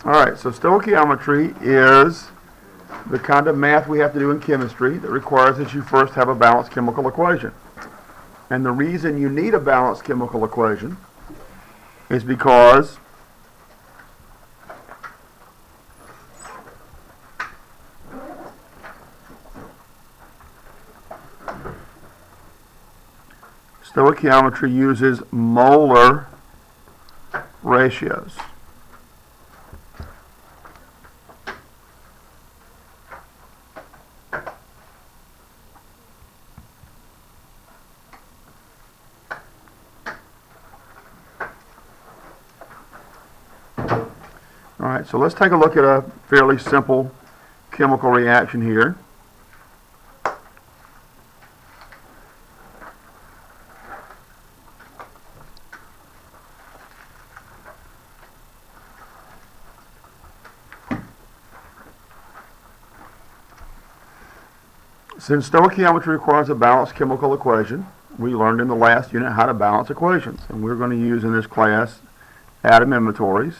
All right, so stoichiometry is the kind of math we have to do in chemistry that requires that you first have a balanced chemical equation. And the reason you need a balanced chemical equation is because stoichiometry uses molar ratios. All right, so let's take a look at a fairly simple chemical reaction here. Since stoichiometry requires a balanced chemical equation, we learned in the last unit how to balance equations. And we're going to use in this class atom inventories.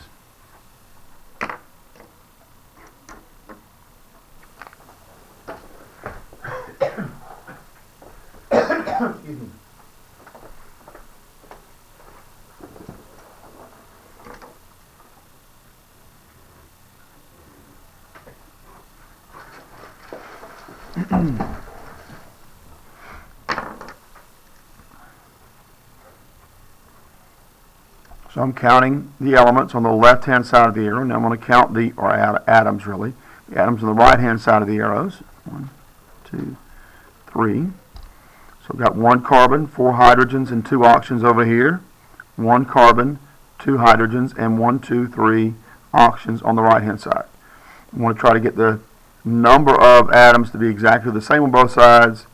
So I'm counting the elements on the left-hand side of the arrow. Now I'm going to count atoms really. The atoms on the right-hand side of the arrows. 1, 2, 3. So I've got 1 carbon, 4 hydrogens, and 2 oxygens over here. 1 carbon, 2 hydrogens, and 1, 2, 3 oxygens on the right-hand side. I want to try to get the number of atoms to be exactly the same on both sides.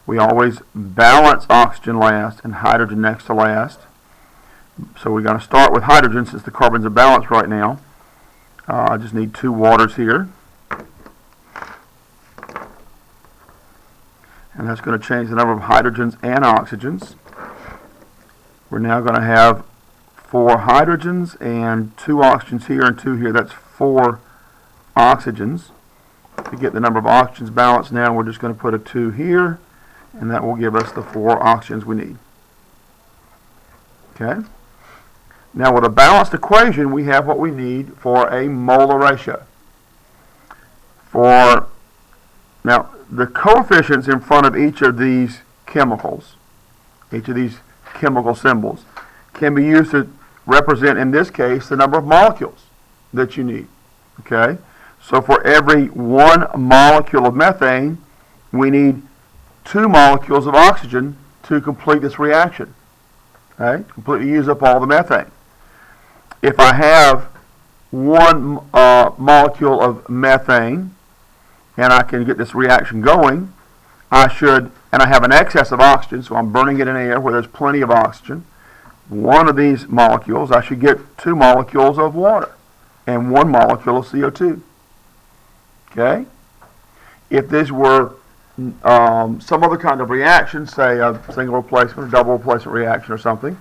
We always balance oxygen last and hydrogen next to last. So we're going to start with hydrogen since the carbons are balanced right now. I just need 2 waters here. And that's going to change the number of hydrogens and oxygens. We're now going to have 4 hydrogens and 2 oxygens here and 2 here. That's 4 oxygens. To get the number of oxygens balanced now, we're just going to put a 2 here, and that will give us the 4 oxygens we need. Okay? Now with a balanced equation, we have what we need for a molar ratio. Now, the coefficients in front of each of these chemicals, each of these chemical symbols, can be used to represent, in this case, the number of molecules that you need. Okay? So for every 1 molecule of methane, we need 2 molecules of oxygen to complete this reaction. Okay? Completely use up all the methane. If I have 1 molecule of methane and I can get this reaction going, and I have an excess of oxygen, so I'm burning it in air where there's plenty of oxygen. 1 of these molecules, I should get 2 molecules of water and 1 molecule of CO2. Okay? If this were some other kind of reaction, say a single replacement or double replacement reaction or something,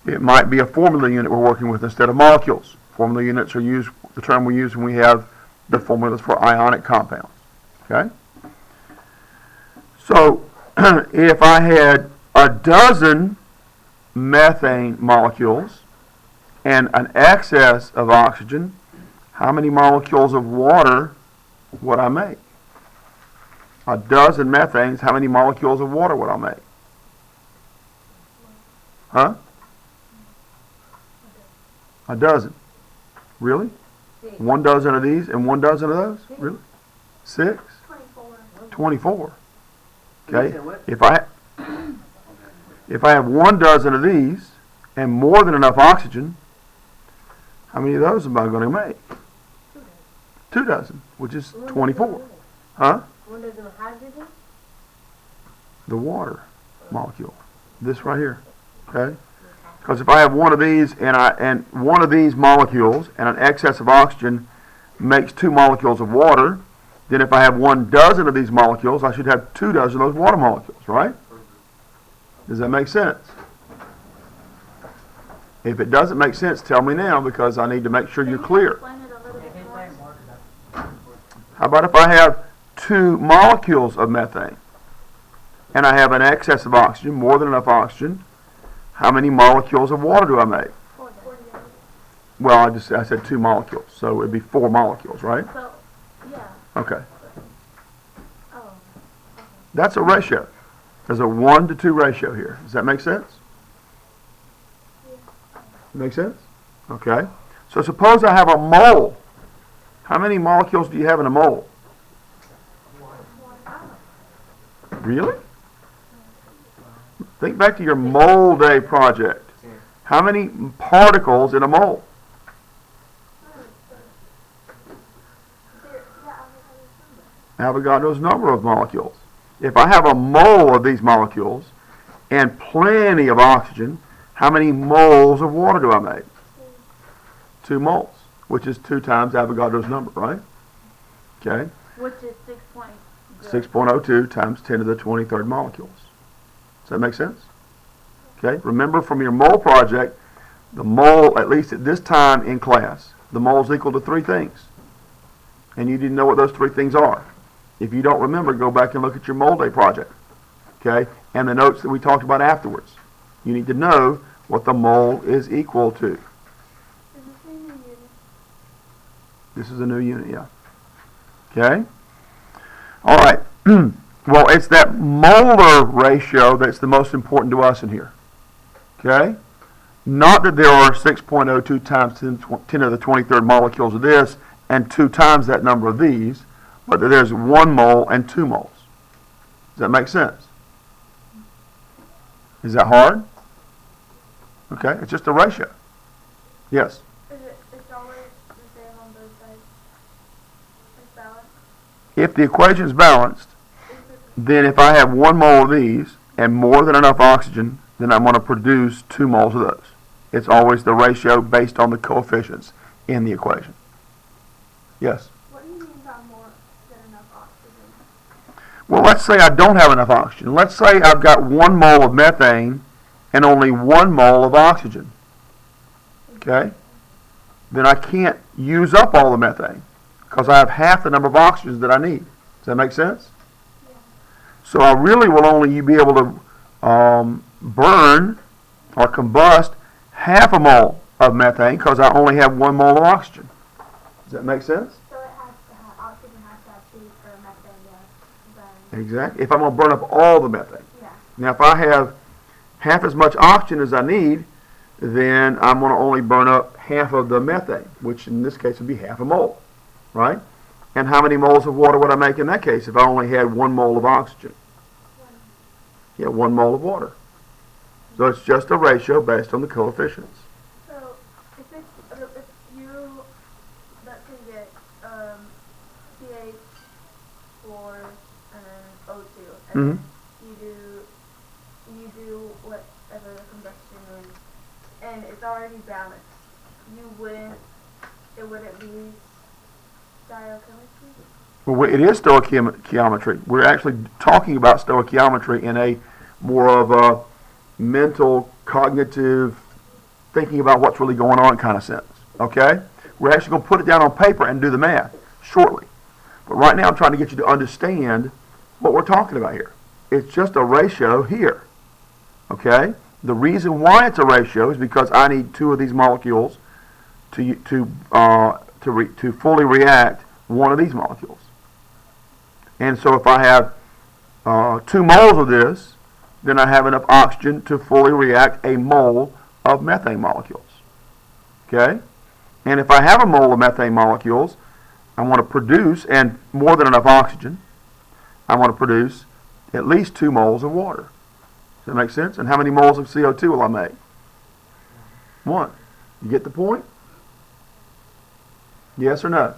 it might be a formula unit we're working with instead of molecules. Formula units are the term we use when we have the formulas for ionic compounds. Okay? So if I had a dozen methane molecules and an excess of oxygen, how many molecules of water would I make? A dozen methanes, how many molecules of water would I make? Huh? A dozen. Really? 1 dozen of these and 1 dozen of those? Really? 6? 24. Okay. If I have 1 dozen of these and more than enough oxygen, how many of those am I going to make? 2 dozen, which is 24. Huh? 1 dozen of hydrogen? The water molecule. This right here. Okay? Because if I have 1 of these and 1 of these molecules and an excess of oxygen makes 2 molecules of water, then if I have 1 dozen of these molecules, I should have 2 dozen of those water molecules, right? Does that make sense? If it doesn't make sense, tell me now because I need to make sure you're clear. How about if I have 2 molecules of methane and I have an excess of oxygen, more than enough oxygen? How many molecules of water do I make? 48. Well, I said 2 molecules, so it'd be 4 molecules, right? So, yeah. Okay. Oh. Okay. That's a ratio. There's a 1 to 2 ratio here. Does that make sense? Yeah. Make sense? Okay. So suppose I have a mole. How many molecules do you have in a mole? Really? Think back to your mole day project. How many particles in a mole? Avogadro's number of molecules. If I have a mole of these molecules and plenty of oxygen, how many moles of water do I make? 2 moles, which is 2 times Avogadro's number, right? Okay. Which is 6.02 times 10 to the 23rd molecules. Does that make sense? Okay. Remember from your mole project, the mole, at least at this time in class, the mole is equal to 3 things. And you didn't know what those 3 things are. If you don't remember, go back and look at your mole day project. Okay? And the notes that we talked about afterwards. You need to know what the mole is equal to. Is this a new unit? This is a new unit, yeah. Okay? All right. Well, it's that molar ratio that's the most important to us in here. Okay? Not that there are 6.02 times 10 to the 23rd molecules of this and 2 times that number of these, but that there's 1 mole and 2 moles. Does that make sense? Is that hard? Okay, it's just a ratio. Yes? It's always the same on both sides? It's balanced? If the equation is balanced, then if I have 1 mole of these and more than enough oxygen, then I'm going to produce 2 moles of those. It's always the ratio based on the coefficients in the equation. Yes? What do you mean by more than enough oxygen? Well, let's say I don't have enough oxygen. Let's say I've got 1 mole of methane and only 1 mole of oxygen. Okay? Then I can't use up all the methane because I have half the number of oxygens that I need. Does that make sense? Yeah. So I really will only be able to burn or combust half a mole of methane because I only have 1 mole of oxygen. Does that make sense? So it has to have, oxygen has to have 2 for methane to burn. Exactly. If I'm going to burn up all the methane. Yeah. Now, if I have half as much oxygen as I need, then I'm going to only burn up half of the methane, which in this case would be half a mole, right? And how many moles of water would I make in that case if I only had 1 mole of oxygen? 1. Yeah, 1 mole of water. So it's just a ratio based on the coefficients. So if you let's say get CH4 and O2 and you do whatever the combustion is and it's already balanced, it wouldn't be stoichiometry? Well, it is stoichiometry. We're actually talking about stoichiometry in a more of a mental, cognitive, thinking about what's really going on kind of sense. Okay? We're actually going to put it down on paper and do the math shortly. But right now I'm trying to get you to understand what we're talking about here. It's just a ratio here. Okay? The reason why it's a ratio is because I need 2 of these molecules to fully react 1 of these molecules. And so if I have 2 moles of this, then I have enough oxygen to fully react a mole of methane molecules. Okay? And if I have a mole of methane molecules, I want to produce, and more than enough oxygen, I want to produce at least 2 moles of water. Does that make sense? And how many moles of CO2 will I make? 1. You get the point? Yes or no?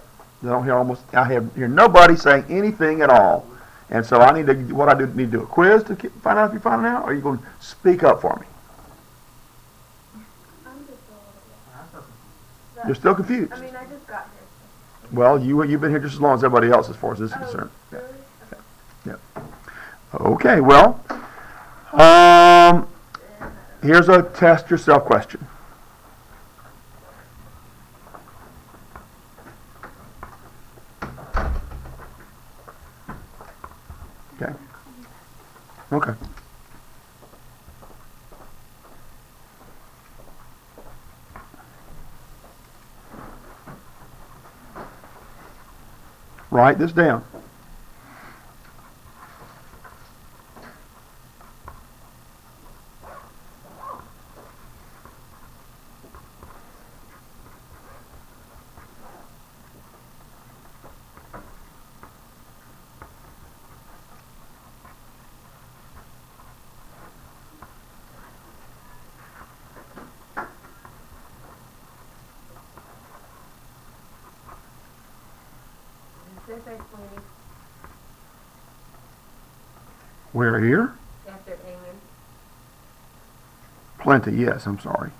I hear nobody saying anything at all. And so I need to do a quiz to find out if you're finding out, or are you going to speak up for me? I'm just a little bit. You're still confused. I mean, I just got here. Well, you've been here just as long as everybody else as far as this is concerned. Really? Yeah. Okay, well, here's a test yourself question. Okay. Write this down. This is plenty Where here? after Aaron. Plenty, yes, I'm sorry.